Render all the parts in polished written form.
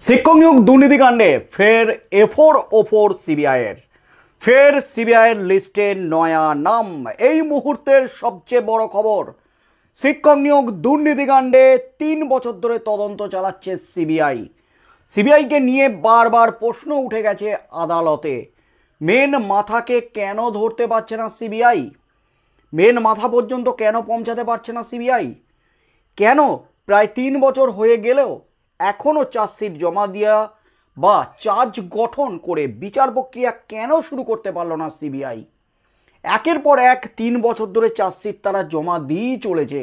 শিক্ষক নিয়োগ দুর্নীতিকাণ্ডে ফের এফোর ওফোর সিবিআইয়ের সিবিআইয়ের লিস্টে নয়া নাম। এই মুহূর্তের সবচেয়ে বড় খবর, শিক্ষক নিয়োগ দুর্নীতিকাণ্ডে 3 বছর ধরে তদন্ত চালাচ্ছে সিবিআইকে নিয়ে বারবার প্রশ্ন উঠে গেছে আদালতে। মেন মাথাকে কেন ধরতে পারছে না সিবিআই? মেন মাথা পর্যন্ত কেন পৌঁছাতে পারছে না সিবিআই? কেন প্রায় 3 বছর হয়ে গেলেও এখনও চার্জশিট জমা দেওয়া বা চার্জ গঠন করে বিচার প্রক্রিয়া কেন শুরু করতে পারল না সিবিআই? একের পর এক 3 বছর ধরে চার্জশিট তারা জমা দিয়েই চলেছে।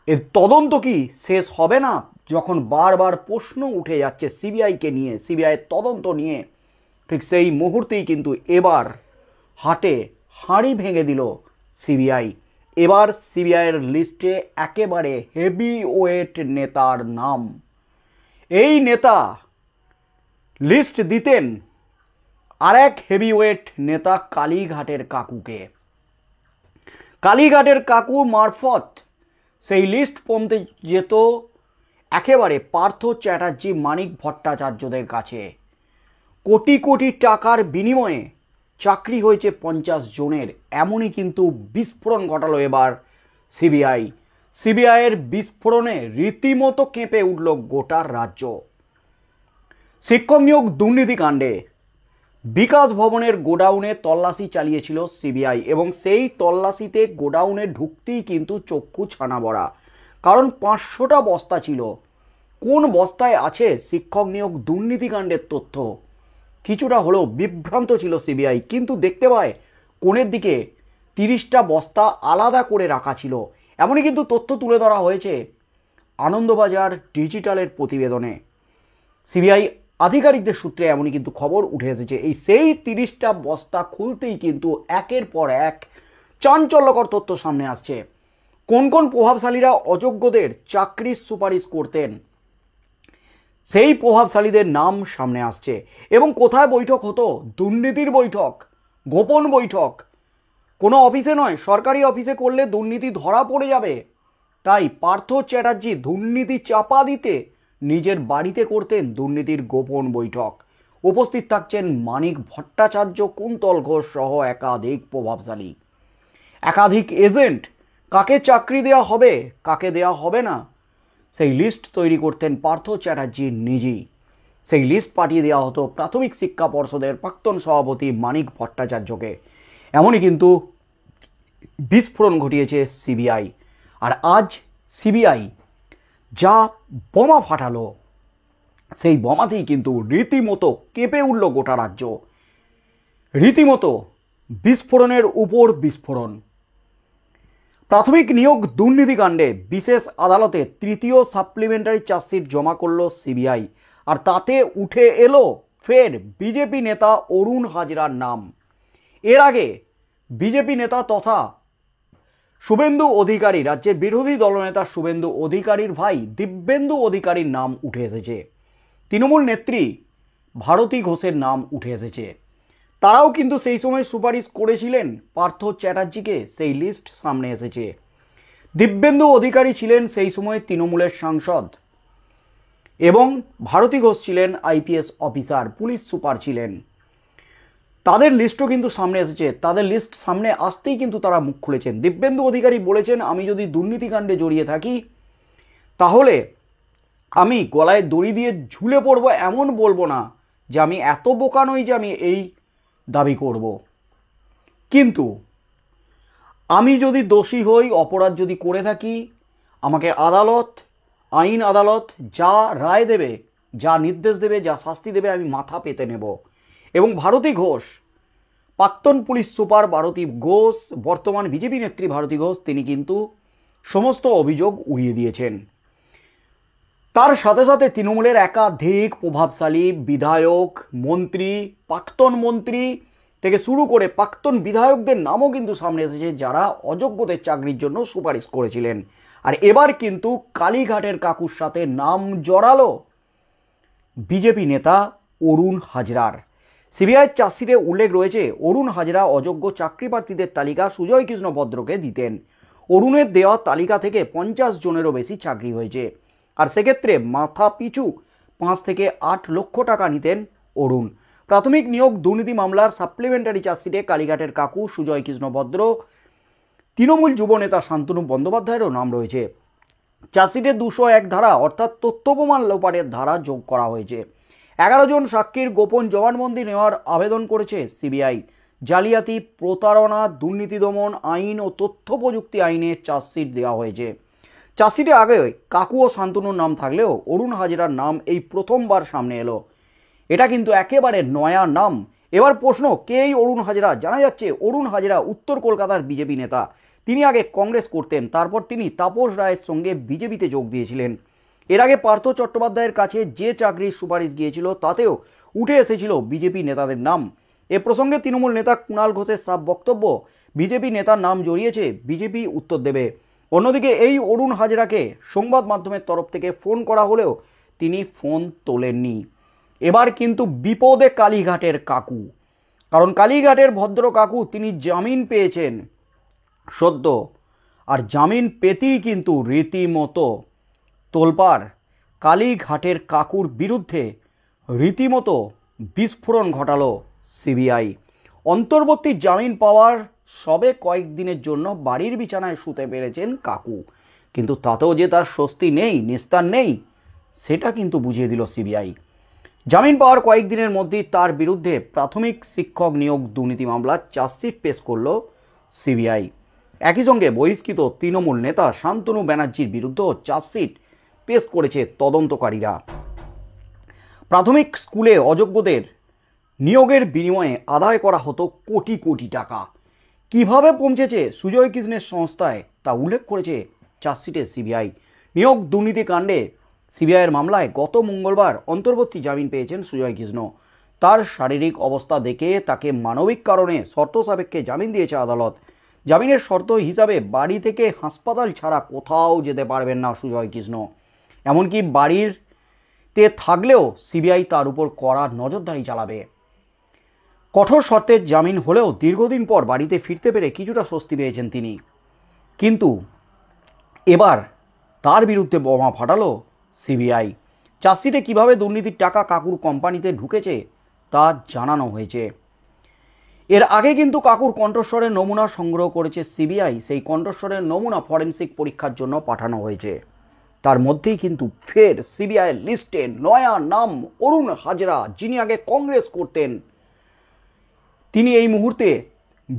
এর তদন্ত কি শেষ হবে না? যখন বারবার প্রশ্ন উঠে যাচ্ছে সিবিআইকে নিয়ে, সিবিআইয়ের তদন্ত নিয়ে, ঠিক সেই মুহূর্তেই কিন্তু এবার হাঁড়ি ভেঙে দিল সিবিআই। এবার সিবিআইয়ের লিস্টে একেবারে হেভি ওয়েট নেতার নাম। এই নেতা লিস্ট দিতেন আর এক হেভি ওয়েট নেতা কালীঘাটের কাকুকে। কালীঘাটের কাকু মারফত সেই লিস্ট পৌঁছে যেত একেবারে পার্থ চ্যাটার্জি, মানিক ভট্টাচার্যদের কাছে। কোটি কোটি টাকার বিনিময়ে চাকরি হয়েছে 50 জনের, এমনই কিন্তু বিস্ফোরণ ঘটালো এবার সিবিআইয়ের বিস্ফোরণে রীতিমতো কেঁপে উঠল গোটা রাজ্য। শিক্ষক নিয়োগ দুর্নীতিকাণ্ডে বিকাশ ভবনের গোডাউনে তল্লাশি চালিয়েছিল সিবিআই এবং সেই তল্লাশিতে গোডাউনে ঢুকতেই কিন্তু চক্ষু ছানা বড়া, কারণ 500টা বস্তা ছিল। কোন বস্তায় আছে শিক্ষক নিয়োগ দুর্নীতিকাণ্ডের তথ্য? কিছুটা হলেও বিভ্রান্ত ছিল সিবিআই, কিন্তু দেখতে পায় কোণের দিকে 30টা বস্তা আলাদা করে রাখা ছিল। এমনই কিন্তু তথ্য তুলে ধরা হয়েছে আনন্দবাজার ডিজিটালের প্রতিবেদনে। সিবিআই আধিকারিকদের সূত্রে এমনই কিন্তু খবর উঠে এসেছে। সেই 30টা বস্তা খুলতেই কিন্তু একের পর এক চাঞ্চল্যকর তথ্য সামনে আসছে। কোন কোন প্রভাবশালীরা অযোগ্যদের চাকরির সুপারিশ করতেন, সেই প্রভাবশালীদের নাম সামনে আসছে। এবং কোথায় বৈঠক হতো? দুর্নীতির বৈঠক, গোপন বৈঠক। কোনো অফিসে নয়, সরকারি অফিসে করলে দুর্নীতি ধরা পড়ে যাবে। তাই পার্থ চ্যাটার্জি দুর্নীতি চাপা দিতে নিজের বাড়িতে করতেন দুর্নীতির গোপন বৈঠক। উপস্থিত থাকছেন মানিক ভট্টাচার্য, কুন্তল ঘোষ সহ একাধিক প্রভাবশালী, একাধিক এজেন্ট। কাকে চাকরি দেওয়া হবে, কাকে দেওয়া হবে না, সেই লিস্ট তৈরি করতেন পার্থ চ্যাটার্জি নিজেই। সেই লিস্ট পাঠিয়ে দেওয়া হতো প্রাথমিক শিক্ষা পর্ষদের প্রাক্তন সভাপতি মানিক ভট্টাচার্যকে। এমনই কিন্তু বিস্ফোরণ ঘটিয়েছে সিবিআই। আর আজ সিবিআই যা বোমা ফাটালো, সেই বোমাতেই কিন্তু রীতিমতো কেঁপে উঠল গোটা রাজ্য। রীতিমতো বিস্ফোরণের উপর বিস্ফোরণ। প্রাথমিক নিয়োগ দুর্নীতিকাণ্ডে বিশেষ আদালতে 3য় সাপ্লিমেন্টারি চার্জশিট জমা করল সিবিআই। আর তাতে উঠে এলো ফের বিজেপি নেতা অরুণ হাজরার নাম। এর আগে বিজেপি নেতা তথা শুভেন্দু অধিকারী, রাজ্যের বিরোধী দলনেতা শুভেন্দু অধিকারীর ভাই দিব্যেন্দু অধিকারীর নাম উঠে এসেছে। তৃণমূল নেত্রী ভারতী ঘোষের নাম উঠে এসেছে। তারাও কিন্তু সেই সময় সুপারিশ করেছিলেন পার্থ চ্যাটার্জিকে। সেই লিস্ট সামনে এসেছে। দিব্যেন্দু অধিকারী ছিলেন সেই সময় তৃণমূলের সাংসদ এবং ভারতী ঘোষ ছিলেন আইপিএস অফিসার, পুলিশ সুপার ছিলেন। তাদের লিস্টও কিন্তু সামনে এসেছে। তাদের লিস্ট সামনে আসতেই কিন্তু তারা মুখ খুলেছেন। দিব্যেন্দু অধিকারী বলেছেন, আমি যদি দুর্নীতিকাণ্ডে জড়িয়ে থাকি তাহলে আমি গলায় দড়ি দিয়ে ঝুলে পড়বো, এমন বলবো না যে আমি এত বোকা নই যে আমি এই দাবি করব। কিন্তু আমি যদি দোষী হই, অপরাধ যদি করে থাকি, আমাকে আইন আদালত যা রায় দেবে, যা নির্দেশ দেবে, যা শাস্তি দেবে, আমি মাথা পেতে নেব। এবং ভারতী ঘোষ, প্রাক্তন পুলিশ সুপার ভারতী ঘোষ, বর্তমান বিজেপি নেত্রী ভারতী ঘোষ, তিনি কিন্তু সমস্ত অভিযোগ উড়িয়ে দিয়েছেন। তার সাথে সাথে তৃণমূলের একাধিক প্রভাবশালী বিধায়ক, মন্ত্রী, প্রাক্তন মন্ত্রী থেকে শুরু করে প্রাক্তন বিধায়কদের নামও কিন্তু সামনে এসেছে, যারা অযোগ্যদের চাকরির জন্য সুপারিশ করেছিলেন। আর এবার কিন্তু কালীঘাটের কাকুর সাথে নাম জড়ালো বিজেপি নেতা অরুণ হাজরার। সিবিআইয়ের চার্জশিটে উল্লেখ রয়েছে, অরুণ হাজরা অযোগ্য চাকরি প্রার্থীদের তালিকা সুজয় কৃষ্ণ ভদ্রকে দিতেন। অরুণের দেওয়া তালিকা থেকে 50 জনেরও বেশি চাকরি হয়েছে। আর সেক্ষেত্রে মাথা পিছু 5 থেকে 8 লক্ষ টাকা নিতেন অরুণ। প্রাথমিক নিয়োগ দুর্নীতি মামলার সাপ্লিমেন্টারি চার্জশিটে কালীঘাটের কাকু সুজয় কৃষ্ণ ভদ্র, তৃণমূল যুব নেতা শান্তনু বন্দ্যোপাধ্যায়েরও নাম রয়েছে। চার্জশিটে 201 ধারা অর্থাৎ তথ্য প্রমাণ লোপাটের ধারা যোগ করা হয়েছে। 11 জন সাক্ষীর গোপন জবানবন্দি নেওয়ার আবেদন করেছে সিবিআই। জালিয়াতি, প্রতারণা, দুর্নীতি দমন আইন ও তথ্য প্রযুক্তি আইনে চার্জশিট দেওয়া হয়েছে। চার্জশিটে আগে কাকু ও শান্তনুর নাম থাকলেও অরুণ হাজরার নাম এই প্রথমবার সামনে এলো। এটা কিন্তু একেবারে নয়া নাম। এবার প্রশ্ন, কে এই অরুণ হাজরা? জানা যাচ্ছে অরুণ হাজরা উত্তর কলকাতার বিজেপি নেতা। তিনি আগে কংগ্রেস করতেন, তারপর তিনি তাপস রায়ের সঙ্গে বিজেপিতে যোগ দিয়েছিলেন। এর আগে পার্থ চট্টোপাধ্যায়ের কাছে যে চাকরির সুপারিশ গিয়েছিল তাতেও উঠে এসেছিল বিজেপি নেতাদের নাম। এ প্রসঙ্গে তৃণমূল নেতা কুণাল ঘোষের সাফ বক্তব্য, বিজেপি নেতার নাম জড়িয়েছে, বিজেপি উত্তর দেবে। অন্যদিকে এই অরুণ হাজরাকে সংবাদ মাধ্যমের তরফ থেকে ফোন করা হলেও তিনি ফোন তোলেননি। এবার কিন্তু বিপদে কালীঘাটের কাকু, কারণ কালীঘাটের ভদ্র কাকু তিনি জামিন পেয়েছেন সদ্য, আর জামিন পেতেই কিন্তু রীতিমতো তোলপাড়। কালীঘাটের কাকুর বিরুদ্ধে রীতিমতো বিস্ফোরণ ঘটালো সিবিআই। অন্তর্বর্তী জামিন পাওয়ার সবে কয়েকদিনের জন্য বাড়ির বিছানায় শুতে পেরেছেন কাকু, কিন্তু তাতেও যে তার স্বস্তি নেই, নিস্তার নেই, সেটা কিন্তু বুঝিয়ে দিল সিবিআই। জামিন পাওয়ার কয়েকদিনের মধ্যেই তার বিরুদ্ধে প্রাথমিক শিক্ষক নিয়োগ দুর্নীতি মামলার চার্জশিট পেশ করল সিবিআই। একই সঙ্গে বহিষ্কৃত তৃণমূল নেতা শান্তনু ব্যানার্জির বিরুদ্ধেও চার্জশিট পেশ করেছে তদন্তকারীরা। প্রাথমিক স্কুলে অযোগ্যদের নিয়োগের বিনিময়ে আদায় করা হতো কোটি কোটি টাকা। কিভাবে পৌঁছেছে সুজয় কৃষ্ণের সংস্থায় তা উল্লেখ করেছে চার্জশিটে সিবিআই। নিয়োগ দুর্নীতি কাণ্ডে সিবিআইয়ের মামলায় গত মঙ্গলবার অন্তর্বর্তী জামিন পেয়েছেন সুজয় কৃষ্ণ। তার শারীরিক অবস্থা দেখে তাকে মানবিক কারণে শর্ত সাপেক্ষে জামিন দিয়েছে আদালত। জামিনের শর্ত হিসাবে বাড়ি থেকে হাসপাতাল ছাড়া কোথাও যেতে পারবেন না সুজয় কৃষ্ণ। এমনকি বাড়িতে থাকলেও সিবিআই তার উপর কড়া নজরদারি চালাবে। কঠোর শর্তের জামিন হলেও দীর্ঘদিন পর বাড়িতে ফিরতে পেরে কিছুটা স্বস্তি পেয়েছেন তিনি। কিন্তু এবার তার বিরুদ্ধে বোমা ফাটালো সিবিআই। চার্জশিটে কীভাবে দুর্নীতির টাকা কাকুর কোম্পানিতে ঢুকেছে তা জানানো হয়েছে। এর আগে কিন্তু কাকুর কণ্ঠস্বরের নমুনা সংগ্রহ করেছে সিবিআই। সেই কণ্ঠস্বরের নমুনা ফরেনসিক পরীক্ষার জন্য পাঠানো হয়েছে। তার মধ্যেই কিন্তু ফের সিবিআইয়ের লিস্টে নয়া নাম অরুণ হাজরা, যিনি আগে কংগ্রেস করতেন। তিনি এই মুহূর্তে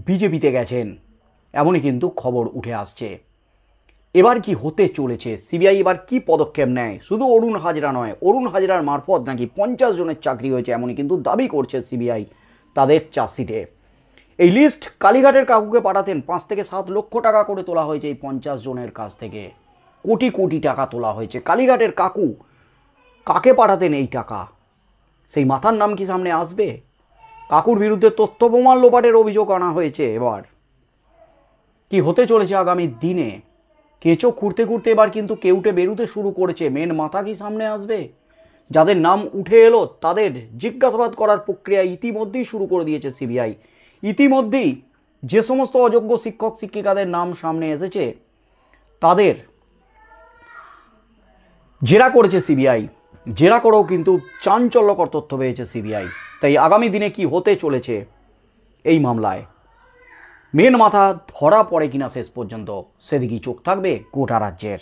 বিজেপিতে গেছেন, এমনই কিন্তু খবর উঠে আসছে। এবার কি হতে চলেছে, সিবিআই এবার কি পদক্ষেপ নেয়? শুধু অরুণ হাজরা নয়, অরুণ হাজরার মারফত নাকি 50 জনের চাকরি হয়েছে, এমনই কিন্তু দাবি করছে সিবিআই তাদের চার্জশিটে। এই লিস্ট কালীঘাটের কাকুকে পাঠাতেন। 5 থেকে 7 লক্ষ টাকা করে তোলা হয়েছে এই 50 জনের কাছ থেকে। কোটি কোটি টাকা তোলা হয়েছে। কালীঘাটের কাকু কাকে পাঠাতেন এই টাকা? সেই মাথার নাম কি সামনে আসবে? কাকুর বিরুদ্ধে তথ্য প্রমাণ লোপাটের অভিযোগ আনা হয়েছে। এবার কি হতে চলেছে আগামী দিনে? কেঁচো খুঁড়তে খুঁড়তে এবার কিন্তু কেউটে বেরুতে শুরু করেছে। মেন মাথা কি সামনে আসবে? যাদের নাম উঠে এলো তাদের জিজ্ঞাসাবাদ করার প্রক্রিয়া ইতিমধ্যেই শুরু করে দিয়েছে সিবিআই। ইতিমধ্যেই যে সমস্ত অযোগ্য শিক্ষক শিক্ষিকাদের নাম সামনে এসেছে তাদের জেরা করেছে সিবিআই। জেরা করেও কিন্তু চাঞ্চল্যকর তথ্য পেয়েছে সিবিআই। তাই আগামী দিনে কি হতে চলেছে এই মামলায়, মেন মাথা ধরা পড়ে কিনা শেষ পর্যন্ত, সেদিকেই চোখ থাকবে গোটা রাজ্যের।